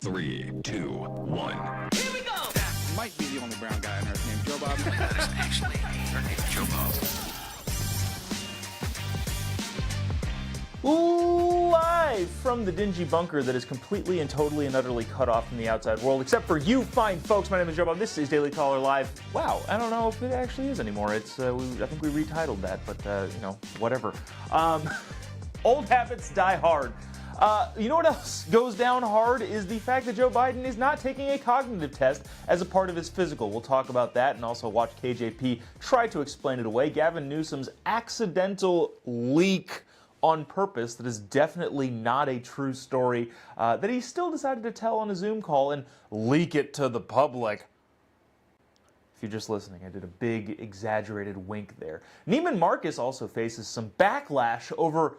3, 2, 1. Here we go! That might be the only brown guy on earth named Joe Bob. That is actually her name, Joe Bob. Live from the dingy bunker that is completely and totally and utterly cut off from the outside world, except for you fine folks. My name is Joe Bob. This is Daily Caller Live. Wow, I don't know if it actually is anymore. It's I think we retitled that, but you know, whatever. Old habits die hard. You know what else goes down hard is the fact that Joe Biden is not taking a cognitive test as a part of his physical. We'll talk about that and also watch KJP try to explain it away. Gavin Newsom's accidental leak on purpose that is definitely not a true story that he still decided to tell on a Zoom call and leak it to the public. If you're just listening, I did a big exaggerated wink there. Neiman Marcus also faces some backlash over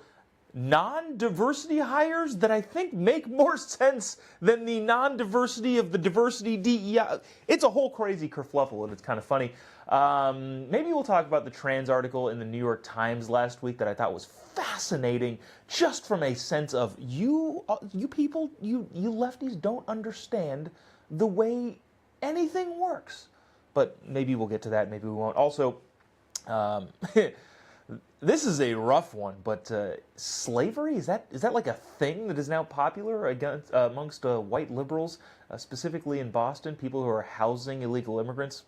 non-diversity hires that I think make more sense than the non-diversity of the diversity DEI. It's a whole crazy kerfluffle, and it's kind of funny. Maybe we'll talk about the trans article in the New York Times last week that I thought was fascinating, just from a sense of you people, you lefties don't understand the way anything works. But maybe we'll get to that, maybe we won't. Also, this is a rough one, but slavery, is that like a thing that is now popular amongst white liberals, specifically in Boston, people who are housing illegal immigrants,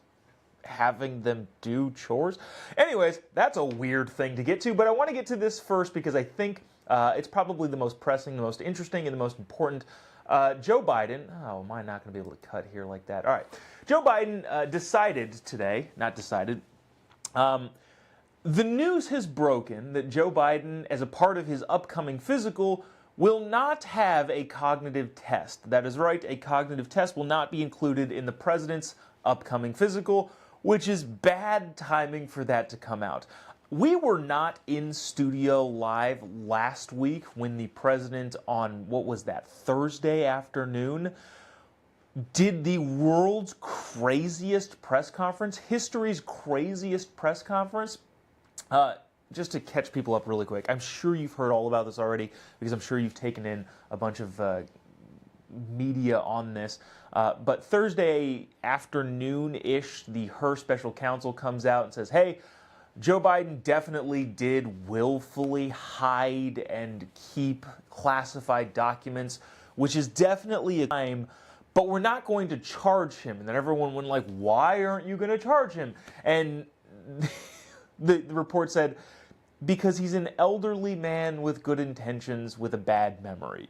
having them do chores? Anyways, that's a weird thing to get to, but I want to get to this first because I think it's probably the most pressing, the most interesting, and the most important. Joe Biden, oh, am I not going to be able to cut here like that? All right. Joe Biden decided today, not decided, the news has broken that Joe Biden, as a part of his upcoming physical, will not have a cognitive test. That is right, a cognitive test will not be included in the president's upcoming physical, which is bad timing for that to come out. We were not in studio live last week when the president on, what was that, Thursday afternoon, did the world's craziest press conference, history's craziest press conference. Just to catch people up really quick, I'm sure you've heard all about this already because I'm sure you've taken in a bunch of media on this. But Thursday afternoon-ish, her special counsel comes out and says, hey, Joe Biden definitely did willfully hide and keep classified documents, which is definitely a crime, but we're not going to charge him. And then everyone went like, why aren't you going to charge him? And the report said, because he's an elderly man with good intentions with a bad memory.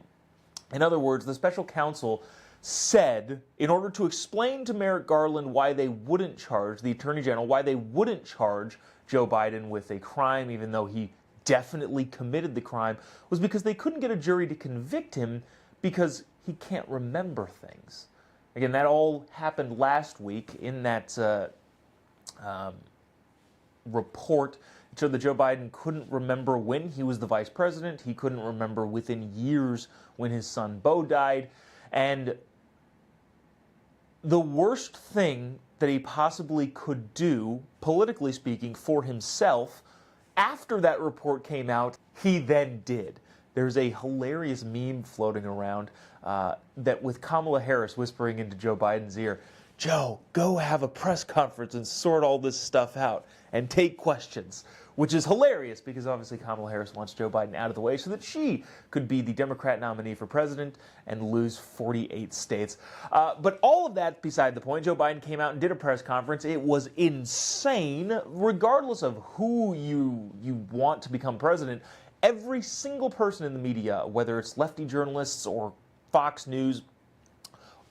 In other words, the special counsel said, in order to explain to Merrick Garland why they wouldn't charge, the Attorney General, why they wouldn't charge Joe Biden with a crime, even though he definitely committed the crime, was because they couldn't get a jury to convict him because he can't remember things. Again, that all happened last week in that report. It showed that Joe Biden couldn't remember when he was the vice president. He couldn't remember within years when his son Beau died. And the worst thing that he possibly could do, politically speaking, for himself, after that report came out, he then did. There's a hilarious meme floating around that with Kamala Harris whispering into Joe Biden's ear, Joe, go have a press conference and sort all this stuff out and take questions, which is hilarious because obviously Kamala Harris wants Joe Biden out of the way so that she could be the Democrat nominee for president and lose 48 states. But all of that beside the point, Joe Biden came out and did a press conference. It was insane. Regardless of who you want to become president, every single person in the media, whether it's lefty journalists or Fox News,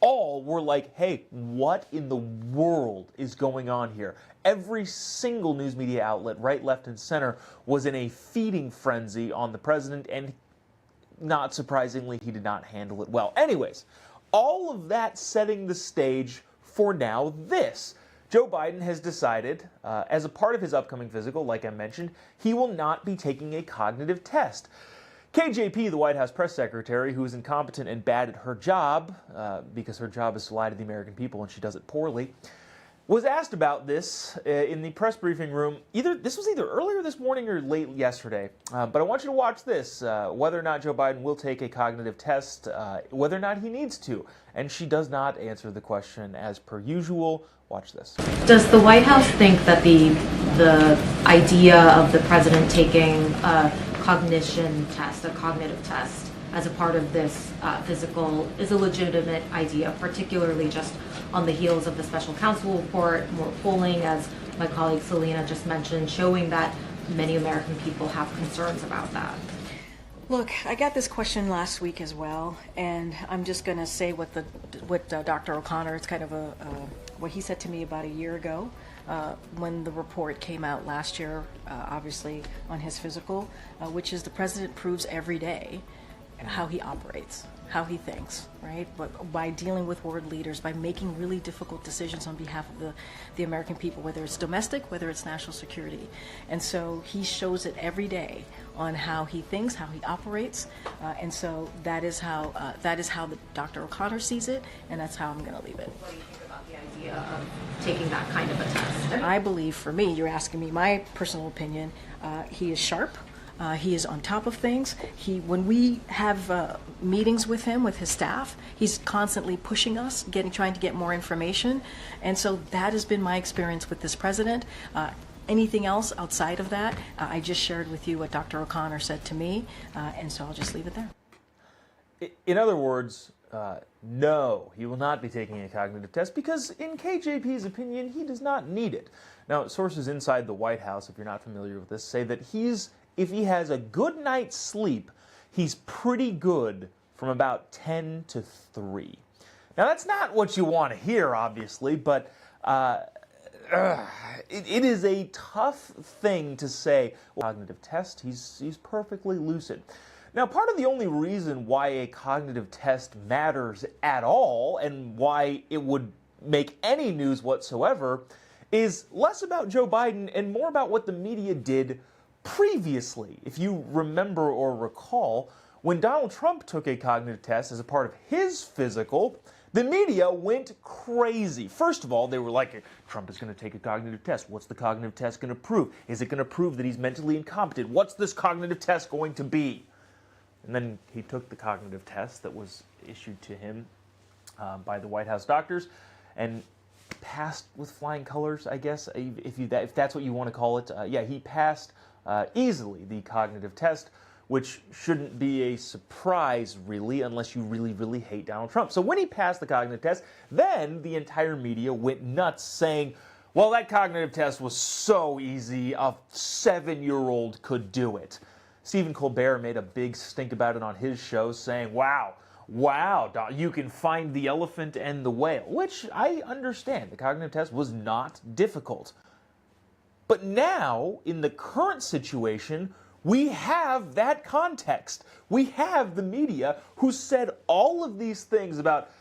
all were like, hey, what in the world is going on here? Every single news media outlet, right, left, and center, was in a feeding frenzy on the president, and not surprisingly, he did not handle it well. Anyways, all of that setting the stage for now this. Joe Biden has decided, as a part of his upcoming physical, like I mentioned, he will not be taking a cognitive test. KJP, the White House press secretary, who is incompetent and bad at her job, because her job is to lie to the American people and she does it poorly, was asked about this in the press briefing room. This was either earlier this morning or late yesterday. But I want you to watch this, whether or not Joe Biden will take a cognitive test, whether or not he needs to. And she does not answer the question as per usual. Watch this. Does the White House think that the idea of the president taking a cognition test, a cognitive test, as a part of this physical is a legitimate idea, particularly just on the heels of the special counsel report, more polling, as my colleague Selena just mentioned, showing that many American people have concerns about that? Look, I got this question last week as well, and I'm just going to say what Dr. O'Connor, it's kind of what he said to me about a year ago when the report came out last year, obviously on his physical, which is the president proves every day how he operates, how he thinks, right? But by dealing with world leaders, by making really difficult decisions on behalf of the American people, whether it's domestic, whether it's national security. And so he shows it every day on how he thinks, how he operates. And so that is how Dr. O'Connor sees it, and that's how I'm going to leave it. What do you think about the idea of taking that kind of a test? I believe, for me, you're asking me my personal opinion, he is sharp. He is on top of things. When we have meetings with him, with his staff, he's constantly pushing us, trying to get more information. And so that has been my experience with this president. Anything else outside of that, I just shared with you what Dr. O'Connor said to me, and so I'll just leave it there. In other words, no, he will not be taking a cognitive test because, in KJP's opinion, he does not need it. Now, sources inside the White House, if you're not familiar with this, say that if he has a good night's sleep, he's pretty good from about 10 to 3. Now, that's not what you want to hear, obviously, but it is a tough thing to say. Well, cognitive test, he's perfectly lucid. Now, part of the only reason why a cognitive test matters at all and why it would make any news whatsoever is less about Joe Biden and more about what the media did previously. If you remember or recall, when Donald Trump took a cognitive test as a part of his physical, the media went crazy. First of all, they were like, Trump is going to take a cognitive test. What's the cognitive test going to prove? Is it going to prove that he's mentally incompetent? What's this cognitive test going to be? And then he took the cognitive test that was issued to him by the White House doctors and passed with flying colors, I guess, if that's what you want to call it. Yeah, he passed easily the cognitive test, which shouldn't be a surprise, really, unless you really, really hate Donald Trump. So when he passed the cognitive test, then the entire media went nuts saying, well, that cognitive test was so easy, a 7-year-old could do it. Stephen Colbert made a big stink about it on his show, saying, wow, you can find the elephant and the whale, which I understand. The cognitive test was not difficult. But now, in the current situation, we have that context. We have the media who said all of these things about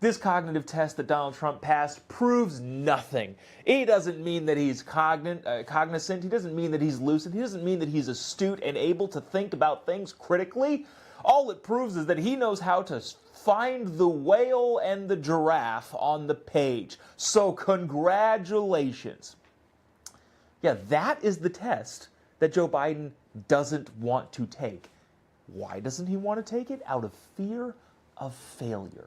this cognitive test that Donald Trump passed proves nothing. It doesn't mean that he's cognizant. He doesn't mean that he's lucid. He doesn't mean that he's astute and able to think about things critically. All it proves is that he knows how to find the whale and the giraffe on the page. So congratulations. Yeah, that is the test that Joe Biden doesn't want to take. Why doesn't he want to take it? Out of fear of failure.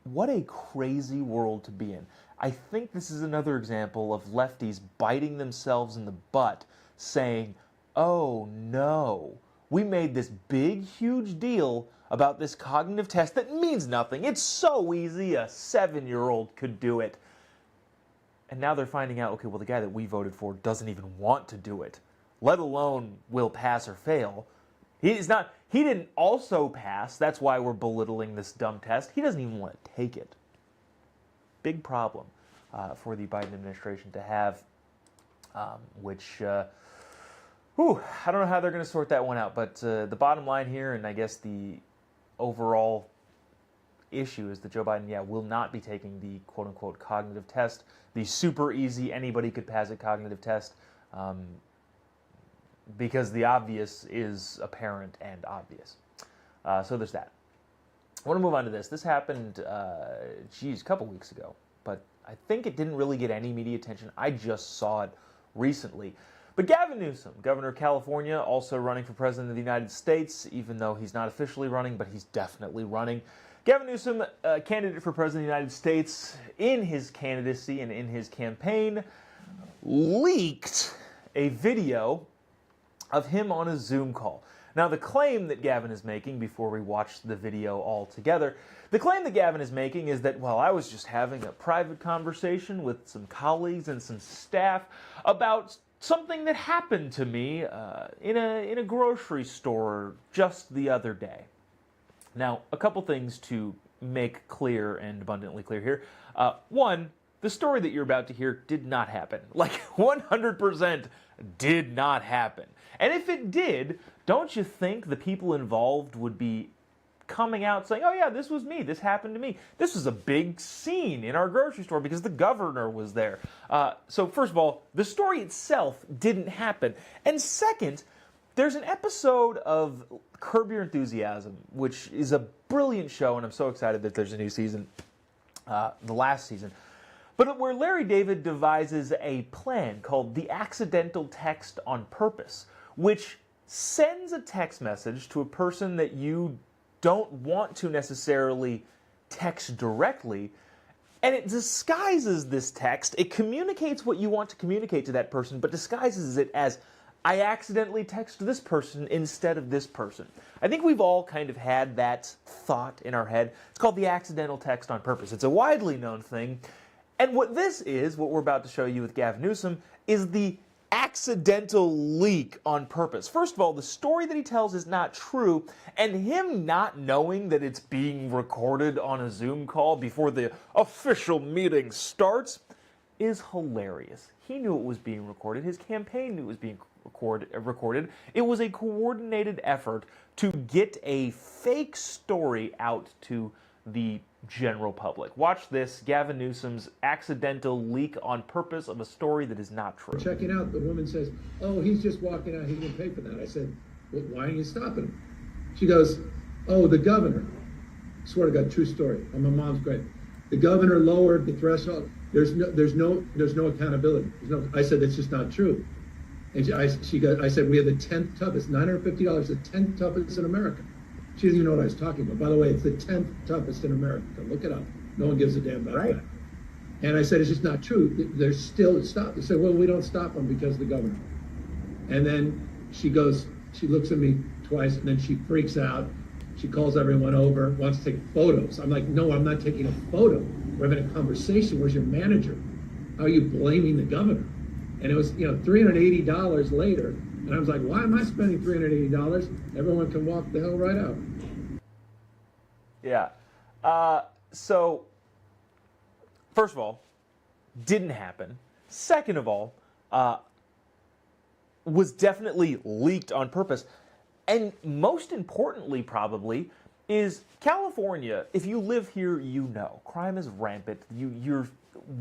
What a crazy world to be in. I think this is another example of lefties biting themselves in the butt, saying, oh no, we made this big, huge deal about this cognitive test that means nothing. It's so easy, a 7-year-old could do it. And now they're finding out, okay, well, the guy that we voted for doesn't even want to do it, let alone will pass or fail. He didn't also pass. That's why we're belittling this dumb test. He doesn't even want to take it. Big problem for the Biden administration to have, which, I don't know how they're going to sort that one out. But the bottom line here, and I guess the overall issue, is that Joe Biden, will not be taking the quote-unquote cognitive test, the super easy, anybody could pass a cognitive test, because the obvious is apparent and obvious. So there's that. I want to move on to this. This happened, a couple weeks ago, but I think it didn't really get any media attention. I just saw it recently. But Gavin Newsom, governor of California, also running for president of the United States, even though he's not officially running, but he's definitely running. Gavin Newsom, candidate for president of the United States, in his candidacy and in his campaign, leaked a video of him on a Zoom call. Now, the claim that Gavin is making, before we watch the video all together, the claim that Gavin is making is that, well, I was just having a private conversation with some colleagues and some staff about something that happened to me in a grocery store just the other day. Now, a couple things to make clear and abundantly clear here. One, the story that you're about to hear did not happen. Like, 100% did not happen. And if it did, don't you think the people involved would be coming out saying, oh yeah, this was me, this happened to me. This was a big scene in our grocery store because the governor was there. So first of all, the story itself didn't happen. And second, there's an episode of Curb Your Enthusiasm, which is a brilliant show, and I'm so excited that there's a new season, the last season, but where Larry David devises a plan called the accidental text on purpose, which sends a text message to a person that you don't want to necessarily text directly, and it disguises this text. It communicates what you want to communicate to that person, but disguises it as, I accidentally text this person instead of this person. I think we've all kind of had that thought in our head. It's called the accidental text on purpose. It's a widely known thing. And what this is, what we're about to show you with Gavin Newsom, is the accidental leak on purpose. First of all, the story that he tells is not true, and him not knowing that it's being recorded on a Zoom call before the official meeting starts is hilarious. He knew it was being recorded. His campaign knew it was being recorded. It was a coordinated effort to get a fake story out to the general public. Watch this, Gavin Newsom's accidental leak on purpose of a story that is not true. Checking out, the woman says, oh, he's just walking out, he's going to pay for that. I said, well, why are you stopping him? She goes, oh, the governor. I swear to God, true story. And my mom's great. The governor lowered the threshold. There's no accountability. I said, that's just not true. And I said, we have the 10th toughest, $950, the 10th toughest in America. She doesn't even know what I was talking about. By the way, it's the 10th toughest in America. Look it up. No one gives a damn about that. And I said, it's just not true. They're still stopped. They said, well, we don't stop them because of the governor. And then she goes, she looks at me twice, and then she freaks out. She calls everyone over, wants to take photos. I'm like, no, I'm not taking a photo. We're having a conversation. Where's your manager? How are you blaming the governor? And it was, $380 later. And I was like, why am I spending $380? Everyone can walk the hell right out. Yeah. So, first of all, didn't happen. Second of all, was definitely leaked on purpose. And most importantly, probably, is California, if you live here, you know, crime is rampant. You're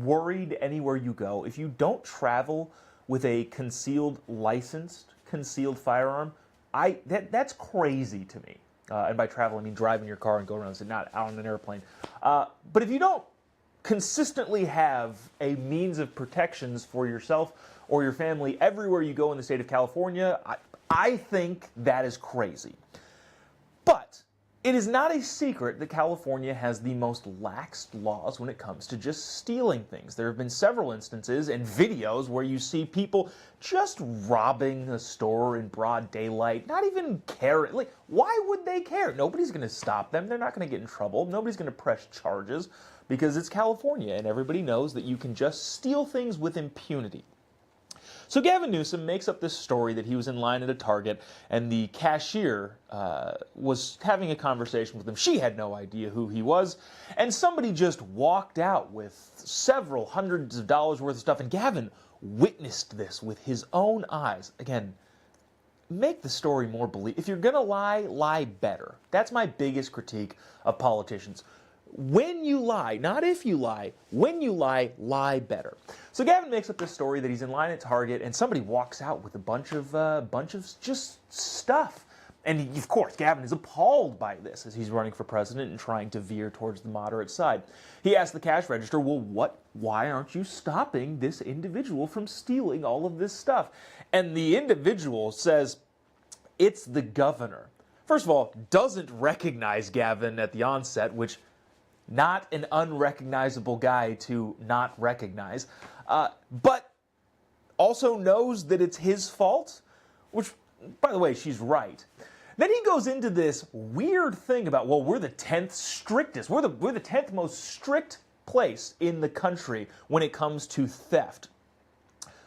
worried anywhere you go. If you don't travel with a licensed concealed firearm, that's crazy to me. And by travel, I mean driving your car and go around, so not out on an airplane. But if you don't consistently have a means of protections for yourself or your family everywhere you go in the state of California, I think that is crazy. But it is not a secret that California has the most lax laws when it comes to just stealing things. There have been several instances and videos where you see people just robbing a store in broad daylight, not even caring. Like, why would they care? Nobody's going to stop them. They're not going to get in trouble. Nobody's going to press charges because it's California and everybody knows that you can just steal things with impunity. So Gavin Newsom makes up this story that he was in line at a Target and the cashier was having a conversation with him. She had no idea who he was, and somebody just walked out with several hundreds of dollars worth of stuff, and Gavin witnessed this with his own eyes. Again, make the story more believable. If you're going to lie better. That's my biggest critique of politicians. When you lie, not if you lie, when you lie better. So Gavin makes up this story that he's in line at Target and somebody walks out with a bunch of just stuff. And of course, Gavin is appalled by this as he's running for president and trying to veer towards the moderate side. He asked the cash register, well, why aren't you stopping this individual from stealing all of this stuff? And the individual says, it's the governor. First of all, doesn't recognize Gavin at the onset, which not an unrecognizable guy to not recognize, but also knows that it's his fault, which, by the way, she's right. Then he goes into this weird thing about, well, we're the 10th strictest. We're the 10th most strict place in the country when it comes to theft.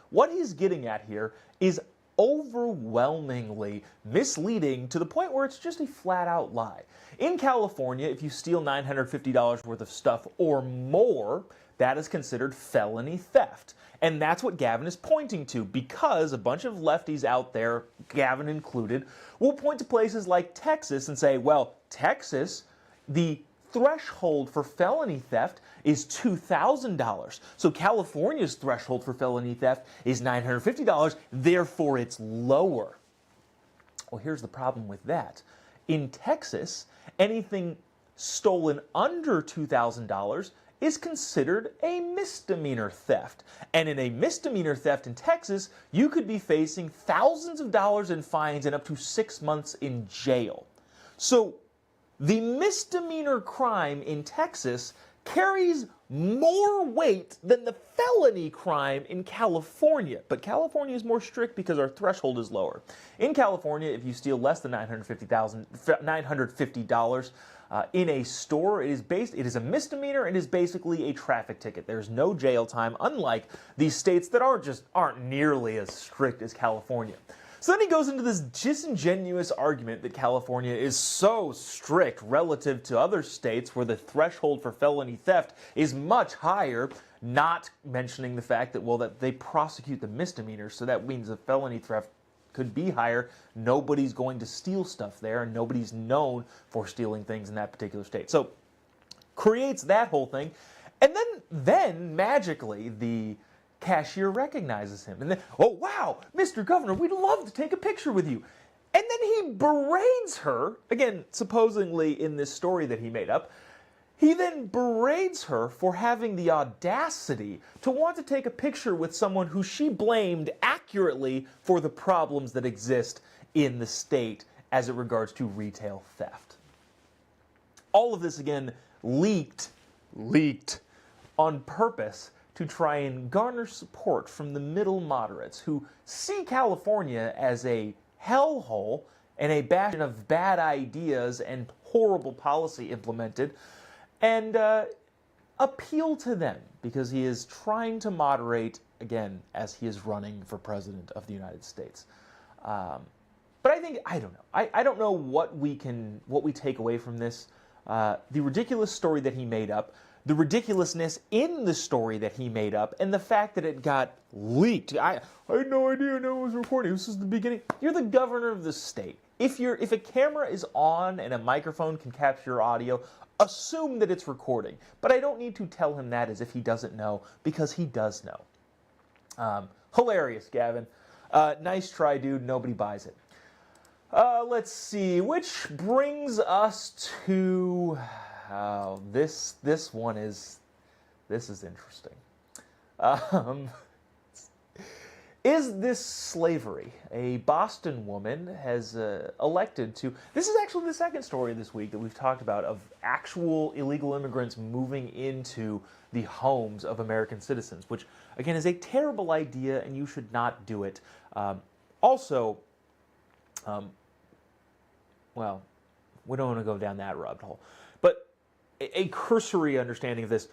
What he's getting at here is overwhelmingly misleading to the point where it's just a flat-out lie. In California, if you steal $950 worth of stuff or more, that is considered felony theft. And that's what Gavin is pointing to, because a bunch of lefties out there, Gavin included, will point to places like Texas and say, well, Texas, the threshold for felony theft is $2,000. So California's threshold for felony theft is $950, therefore it's lower. Well, here's the problem with that. In Texas, anything stolen under $2,000 is considered a misdemeanor theft. And in a misdemeanor theft in Texas, you could be facing thousands of dollars in fines and up to 6 months in jail. So the misdemeanor crime in Texas carries more weight than the felony crime in California. But California is more strict because our threshold is lower. In California, if you steal less than $950 in a store, it is a misdemeanor and is basically a traffic ticket. There's no jail time, unlike these states that aren't nearly as strict as California. So then he goes into this disingenuous argument that California is so strict relative to other states where the threshold for felony theft is much higher, not mentioning the fact that, well, that they prosecute the misdemeanors, so that means the felony theft could be higher. Nobody's going to steal stuff there, and nobody's known for stealing things in that particular state. So creates that whole thing, and then magically the cashier recognizes him. And then, oh, wow, Mr. Governor, we'd love to take a picture with you. And then he berates her, again, supposedly in this story that he made up. He then berates her for having the audacity to want to take a picture with someone who she blamed accurately for the problems that exist in the state as it regards to retail theft. All of this, again, leaked on purpose to try and garner support from the middle moderates who see California as a hellhole and a bastion of bad ideas and horrible policy implemented, and appeal to them because he is trying to moderate, again, as he is running for president of the United States. But I don't know. I don't know what we take away from this. The ridiculous story that he made up, the ridiculous's in the story that he made up, and the fact that it got leaked. I had no idea no one was recording. This is the beginning. You're the governor of the state. If a camera is on and a microphone can capture your audio, assume that it's recording. But I don't need to tell him that as if he doesn't know, because he does know. Hilarious, Gavin. Nice try, dude. Nobody buys it. Let's see. Which brings us to this one is interesting. Is this slavery? A Boston woman has elected to... This is actually the second story this week that we've talked about of actual illegal immigrants moving into the homes of American citizens, which, again, is a terrible idea, and you should not do it. Well, we don't want to go down that rabbit hole. But a cursory understanding of this,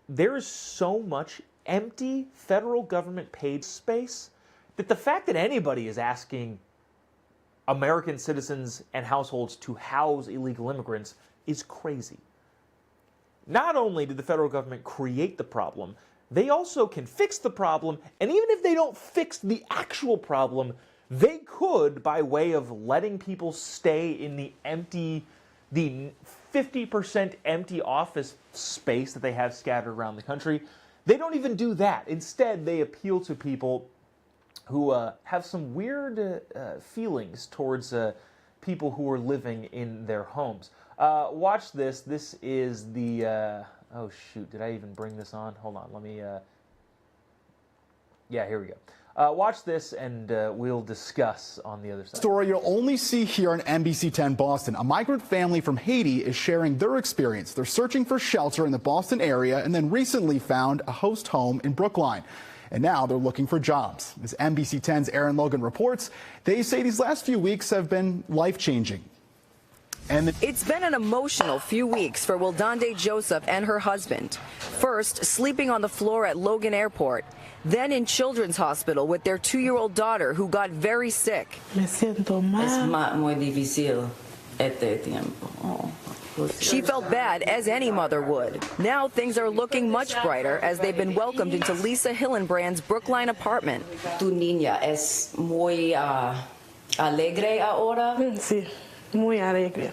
there is so much empty federal government paid space that the fact that anybody is asking American citizens and households to house illegal immigrants is crazy. Not only did the federal government create the problem, they also can fix the problem, and even if they don't fix the actual problem, they could, by way of letting people stay in the 50% empty office space that they have scattered around the country. They don't even do that. Instead, they appeal to people who have some weird feelings towards people who are living in their homes. Watch this. This is the, oh shoot, did I even bring this on? Hold on, let me, yeah, here we go. Watch this and we'll discuss on the other side. Story you'll only see here on NBC 10 Boston. A migrant family from Haiti is sharing their experience. They're searching for shelter in the Boston area and then recently found a host home in Brookline. And now they're looking for jobs. As NBC 10's Aaron Logan reports, they say these last few weeks have been life-changing. And it's been an emotional few weeks for Wildande Joseph and her husband. First, sleeping on the floor at Logan Airport, then in Children's Hospital with their 2-year-old daughter who got very sick. Me siento mal. Es muy difícil este tiempo. Oh. She felt bad, as any mother would. Now things are looking much brighter as they've been welcomed into Lisa Hillenbrand's Brookline apartment. Tu niña es muy alegre ahora. Sí, muy alegre.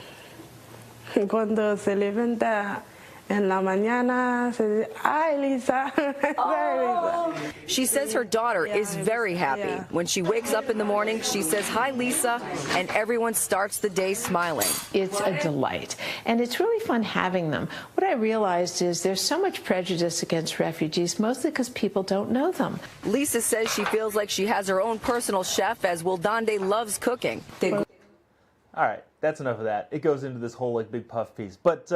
Cuando se levanta en la mañana, se dice, "Ay, Lisa." Oh. She says her daughter is very happy. When she wakes up in the morning, she says, "Hi, Lisa," and everyone starts the day smiling. It's a delight, and it's really fun having them. What I realized is there's so much prejudice against refugees, mostly because people don't know them. Lisa says she feels like she has her own personal chef, as Wildande loves cooking. All right, that's enough of that. It goes into this whole like big puff piece, but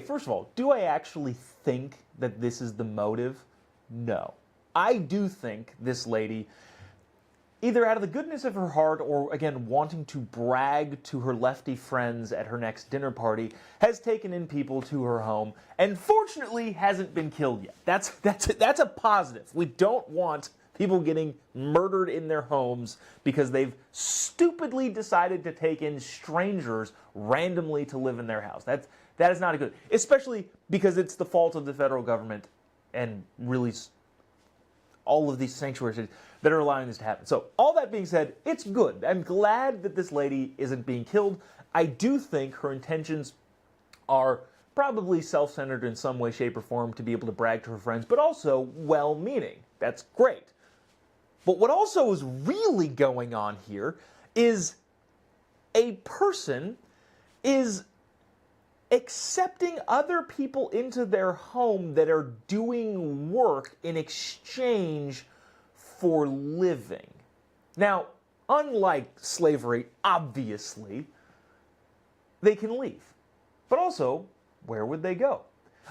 first of all, do I actually think that this is the motive? No. I do think this lady, either out of the goodness of her heart or, again, wanting to brag to her lefty friends at her next dinner party, has taken in people to her home and fortunately hasn't been killed yet. That's a positive. We don't want people getting murdered in their homes because they've stupidly decided to take in strangers randomly to live in their house. That is not a good, especially because it's the fault of the federal government and really all of these sanctuary cities that are allowing this to happen. So all that being said, it's good. I'm glad that this lady isn't being killed. I do think her intentions are probably self-centered in some way, shape, or form to be able to brag to her friends, but also well-meaning. That's great. But what also is really going on here is a person is accepting other people into their home that are doing work in exchange for living. Now, unlike slavery, obviously, they can leave. But also, where would they go?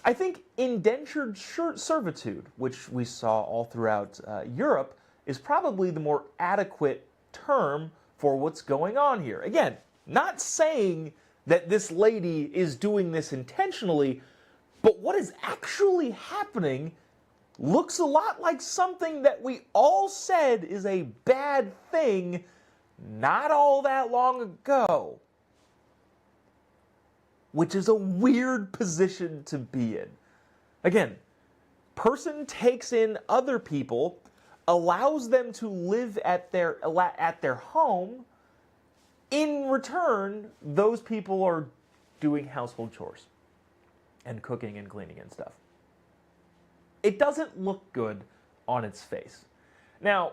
I think indentured servitude, which we saw all throughout Europe, is probably the more adequate term for what's going on here. Again, not saying that this lady is doing this intentionally, but what is actually happening looks a lot like something that we all said is a bad thing not all that long ago. Which is a weird position to be in. Again, person takes in other people, allows them to live at their home. In return, those people are doing household chores and cooking and cleaning and stuff. It doesn't look good on its face. Now,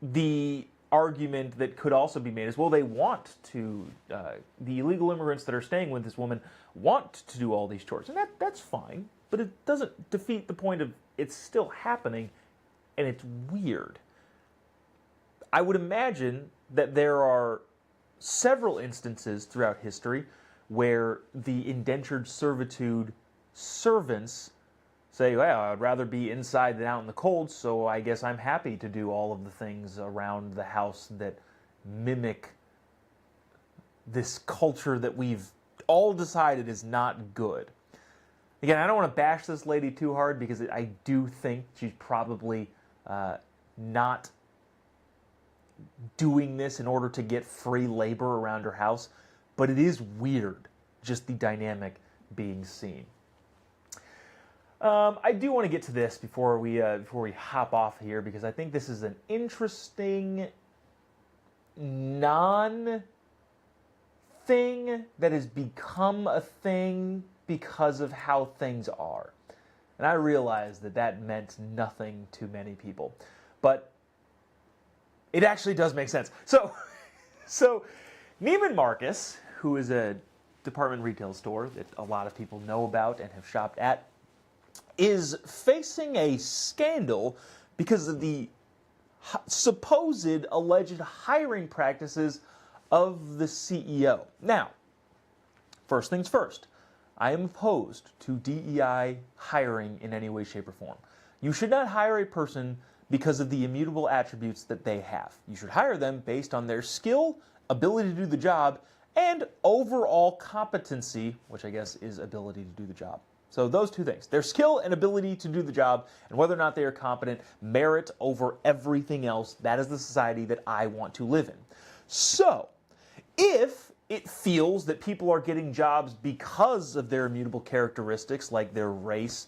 the argument that could also be made is, well, they want to, the illegal immigrants that are staying with this woman want to do all these chores, and that's fine, but it doesn't defeat the point of it's still happening, and it's weird. I would imagine that there are several instances throughout history where the indentured servitude servants say, well, I'd rather be inside than out in the cold, so I guess I'm happy to do all of the things around the house that mimic this culture that we've all decided is not good. Again, I don't want to bash this lady too hard because I do think she's probably not doing this in order to get free labor around her house, but it is weird, just the dynamic being seen. I do want to get to this before we hop off here, because I think this is an interesting non-thing that has become a thing because of how things are. And I realize that meant nothing to many people, but it actually does make sense. So, So, Neiman Marcus, who is a department retail store that a lot of people know about and have shopped at, is facing a scandal because of the supposed alleged hiring practices of the CEO. Now, first things first, I am opposed to DEI hiring in any way, shape, or form. You should not hire a person because of the immutable attributes that they have. You should hire them based on their skill, ability to do the job, and overall competency, which I guess is ability to do the job. So those two things, their skill and ability to do the job, and whether or not they are competent, merit over everything else. That is the society that I want to live in. So, if it feels that people are getting jobs because of their immutable characteristics, like their race,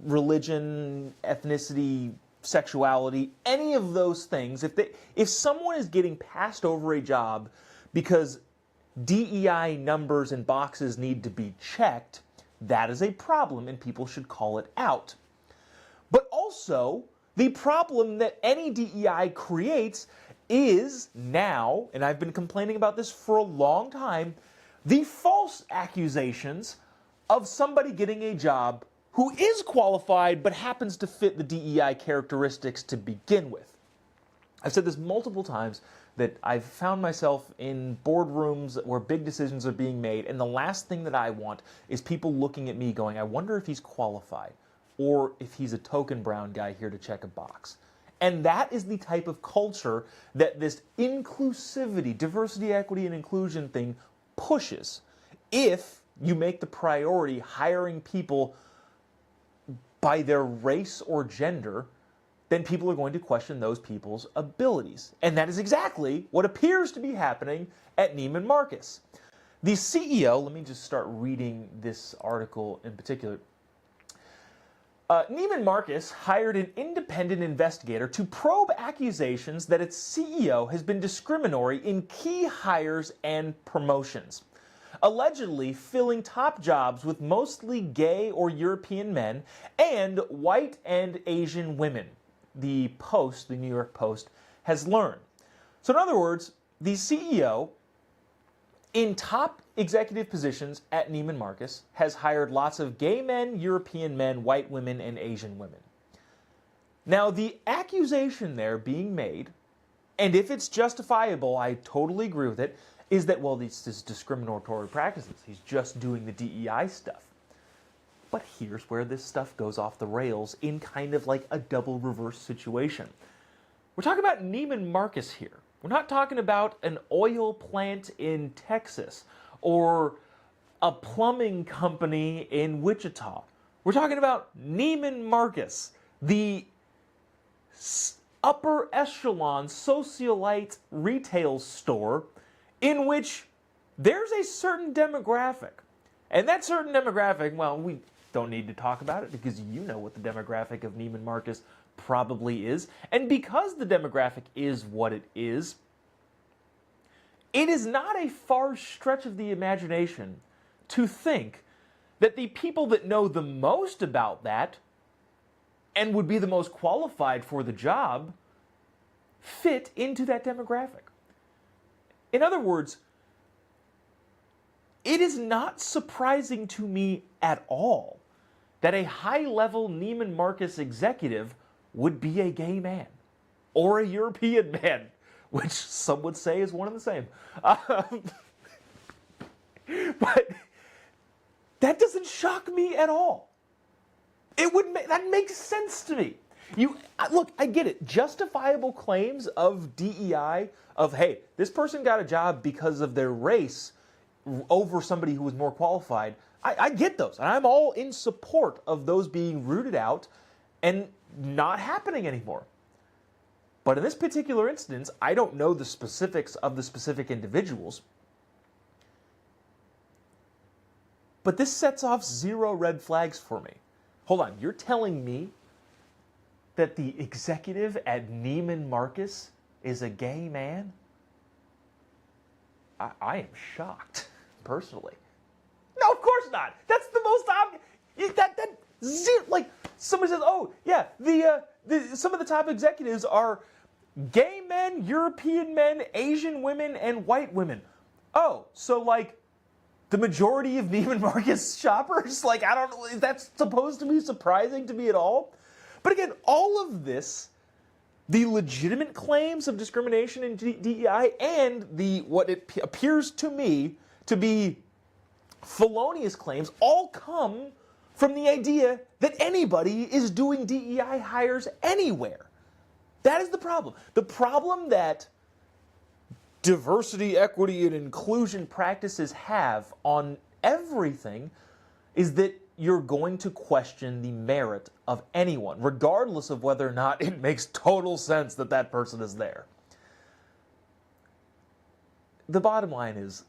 religion, ethnicity, sexuality, any of those things, if someone is getting passed over a job because DEI numbers and boxes need to be checked, that is a problem and people should call it out. But also, the problem that any DEI creates is now, and I've been complaining about this for a long time, the false accusations of somebody getting a job who is qualified but happens to fit the DEI characteristics to begin with. I've said this multiple times that I've found myself in boardrooms where big decisions are being made, and the last thing that I want is people looking at me going, I wonder if he's qualified, or if he's a token brown guy here to check a box. And that is the type of culture that this inclusivity, diversity, equity, and inclusion thing pushes. If you make the priority hiring people by their race or gender, then people are going to question those people's abilities. And that is exactly what appears to be happening at Neiman Marcus. The CEO, let me just start reading this article in particular. Neiman Marcus hired an independent investigator to probe accusations that its CEO has been discriminatory in key hires and promotions, allegedly filling top jobs with mostly gay or European men and white and Asian women. The Post, the New York Post, has learned. So in other words, the CEO in top executive positions at Neiman Marcus has hired lots of gay men, European men, white women, and Asian women. Now, the accusation there being made, and if it's justifiable, I totally agree with it, is that, well, this is discriminatory practices. He's just doing the DEI stuff. But here's where this stuff goes off the rails in kind of like a double reverse situation. We're talking about Neiman Marcus here. We're not talking about an oil plant in Texas or a plumbing company in Wichita. We're talking about Neiman Marcus, the upper echelon socialite retail store in which there's a certain demographic. And that certain demographic, well, we don't need to talk about it because you know what the demographic of Neiman Marcus probably is. And because the demographic is what it is not a far stretch of the imagination to think that the people that know the most about that and would be the most qualified for the job fit into that demographic. In other words, it is not surprising to me at all that a high-level Neiman Marcus executive would be a gay man or a European man, which some would say is one and the same. But that doesn't shock me at all. That makes sense to me. Look, I get it. Justifiable claims of DEI, of, hey, this person got a job because of their race over somebody who was more qualified, I get those. And I'm all in support of those being rooted out and not happening anymore. But in this particular instance, I don't know the specifics of the specific individuals. But this sets off zero red flags for me. Hold on, you're telling me that the executive at Neiman Marcus is a gay man? I am shocked, personally. No, of course not. That's the most obvious. Like somebody says, oh yeah, some of the top executives are gay men, European men, Asian women, and white women. Oh, so like the majority of Neiman Marcus shoppers? Like, I don't know, is that supposed to be surprising to me at all? But again, all of this, the legitimate claims of discrimination in DEI and the what it appears to me to be felonious claims all come from the idea that anybody is doing DEI hires anywhere. That is the problem. The problem that diversity, equity, and inclusion practices have on everything is that you're going to question the merit of anyone, regardless of whether or not it makes total sense that that person is there. The bottom line is,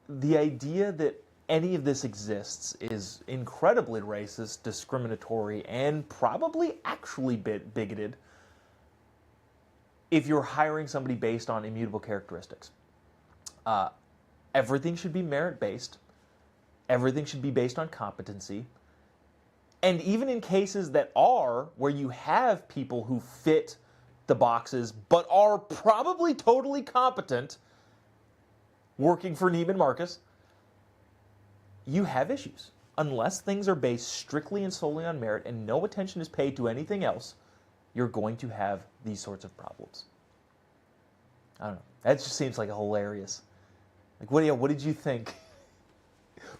the idea that any of this exists is incredibly racist, discriminatory, and probably actually bigoted if you're hiring somebody based on immutable characteristics. Everything should be merit-based. Everything should be based on competency. And even in cases that are, where you have people who fit the boxes but are probably totally competent working for Neiman Marcus, you have issues. Unless things are based strictly and solely on merit and no attention is paid to anything else, you're going to have these sorts of problems. I don't know. That just seems like a hilarious. Like, what did you think?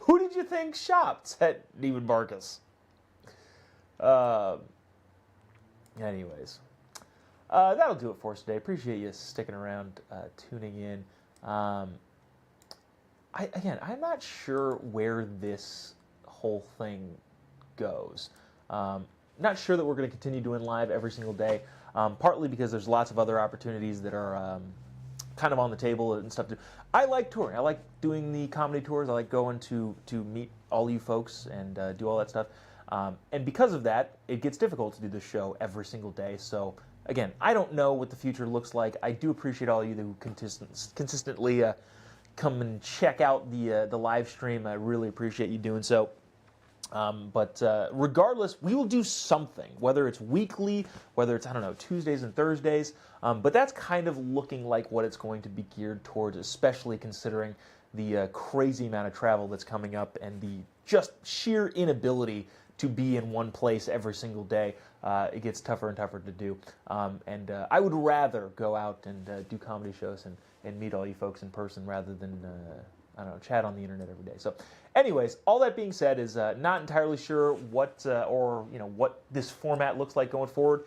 Who did you think shopped at Neiman Marcus? Anyways, that'll do it for us today. Appreciate you sticking around, tuning in. I'm not sure where this whole thing goes. Not sure that we're going to continue doing live every single day, partly because there's lots of other opportunities that are kind of on the table and stuff. I like touring. I like doing the comedy tours. I like going to meet all you folks and do all that stuff. And because of that, it gets difficult to do this show every single day. So again, I don't know what the future looks like. I do appreciate all of you who consistently come and check out the live stream. I really appreciate you doing so. But regardless, we will do something, whether it's weekly, whether it's, I don't know, Tuesdays and Thursdays. But that's kind of looking like what it's going to be geared towards, especially considering the crazy amount of travel that's coming up and the just sheer inability to be in one place every single day. It gets tougher and tougher to do. And I would rather go out and do comedy shows and meet all you folks in person rather than, I don't know, chat on the internet every day. So anyways, all that being said is not entirely sure what what this format looks like going forward.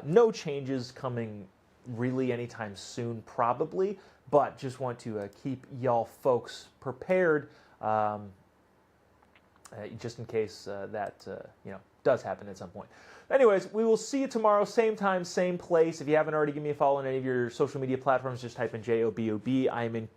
No changes coming really anytime soon, probably, but just want to keep y'all folks prepared just in case that does happen at some point. Anyways, we will see you tomorrow, same time, same place. If you haven't already, give me a follow on any of your social media platforms. Just type in JOBOB. I am in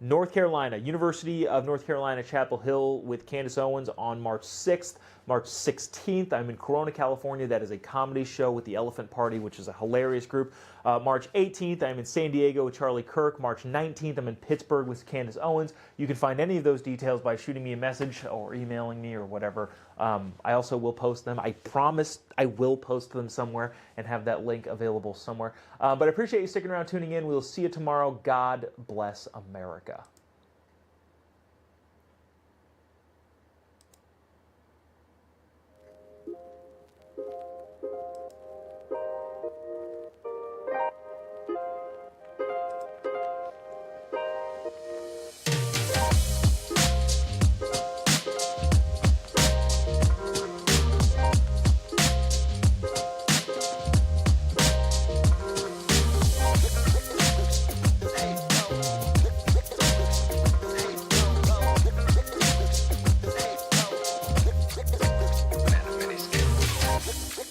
North Carolina, University of North Carolina, Chapel Hill with Candace Owens on March 6th. March 16th, I'm in Corona, California. That is a comedy show with the Elephant Party, which is a hilarious group. March 18th, I'm in San Diego with Charlie Kirk. March 19th, I'm in Pittsburgh with Candace Owens. You can find any of those details by shooting me a message or emailing me or whatever. I also will post them. I promise I will post them somewhere and have that link available somewhere. But I appreciate you sticking around, tuning in. We'll see you tomorrow. God bless America.